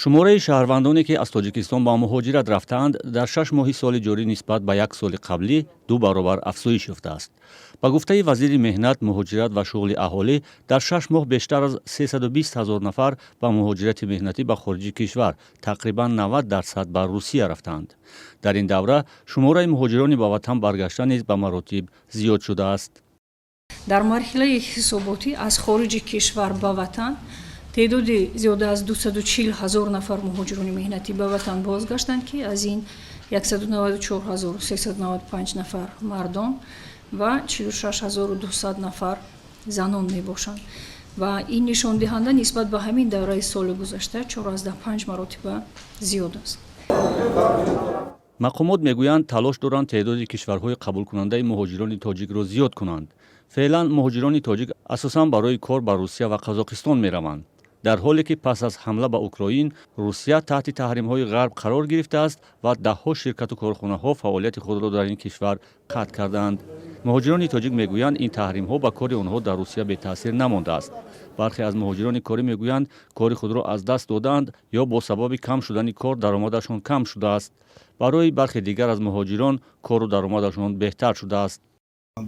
шумораи шаҳрвандоне ки аз тоҷикистон ба муҳоҷират рафтаанд дар 6 моҳи соли ҷорӣ нисбат ба 1 соли қаблӣ 2 баробар афзоиш ёфтааст. ба гуфтаи вазири меҳнат, муҳоҷират ва шуғли аҳолӣ, дар 6 моҳ бештар аз 320 000 нафар ба муҳоҷирати меҳнатӣ ба хориҷи кишвар, тақрибан 90% ба Русия рафтаанд. дар ин давра шумораи муҳоҷирони ба ватан баргашта низ ба маротиб зиёд шудааст. дар марҳилаи ҳисоботӣ аз хориҷи кишвар ба ватан تعدادی زیاده از 240,000 نفر مهاجران مهنتی به وطن بازگشتند که از این 194,395 نفر مردان و 46,200 نفر زنان می باشند و این نشان دهنده نسبت به همین دوره سال گذشته 14 مرتبه زیاد است. мақомот мегӯянд талош доранд теъдоди кишварҳои қабулкунандаи муҳоҷирони тоҷикро зиёд кунанд. феълан муҳоҷирони тоҷик асосан барои кор ба Русия ва Қазоқистон мераванд. дар ҳоле ки пас аз ҳамла ба Украин, Русия таҳти таҳримҳои ғарб қарор гирифтааст ва даҳҳо ширкату корхонаҳо фаъолияти худро дар ин кишвар қатъ кардаанд. муҳоҷирони тоҷик мегӯянд, ин таҳримҳо ба кори онҳо дар Русия бетаъсир намондааст. бархе аз муҳоҷирони корӣ мегӯянд, кори худро аз даст додаанд ё бо сабаби кам шудани кор даромадашон кам шудааст. барои бархе дигар аз муҳоҷирон кору даромадашон беҳтар шудааст.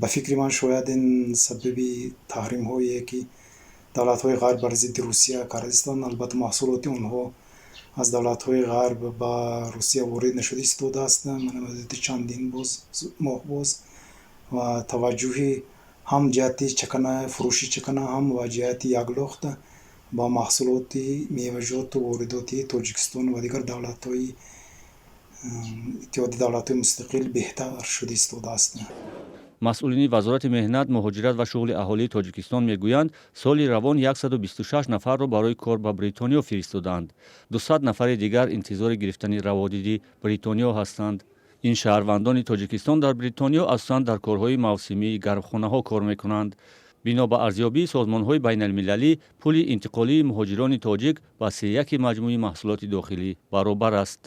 ба фикри ман шояд ин сабаби таҳримҳое ки давлатҳои ғарб бар зидди Русия кардистанд, албатта маҳсулоти онҳо аз давлатҳои ғарб ба Русия ворид нашуда истодааст. мана муддати чандин моҳ боз ва таваҷҷӯҳи ҳам ҷиҳати чакана, фурӯши чакана, ҳам ва ҷиҳати яклохт ба маҳсулоти меваҷоту воридоти Тоҷикистон ва дигар давлатҳои иттиҳоди давлатҳои мустақил беҳтар шуда истодааст. масъулини вазорати меҳнат, муҳоҷират ва шуғли аҳолии Тоҷикистон мегӯянд, соли равон 126 нафарро барои кор ба Бритониё фиристоданд. 200 нафари дигар интизори гирифтани раводиди Бритониё ҳастанд. ин шаҳрвандони Тоҷикистон дар Бритониё асосан дар корҳои мавсимии гармхонаҳо кор мекунанд. бино ба арзёбии созмонҳои байналмилалӣ, пули интиқолии муҳоҷирони тоҷик ба 3 маҷмӯи маҳсулоти дохилӣ баробар аст.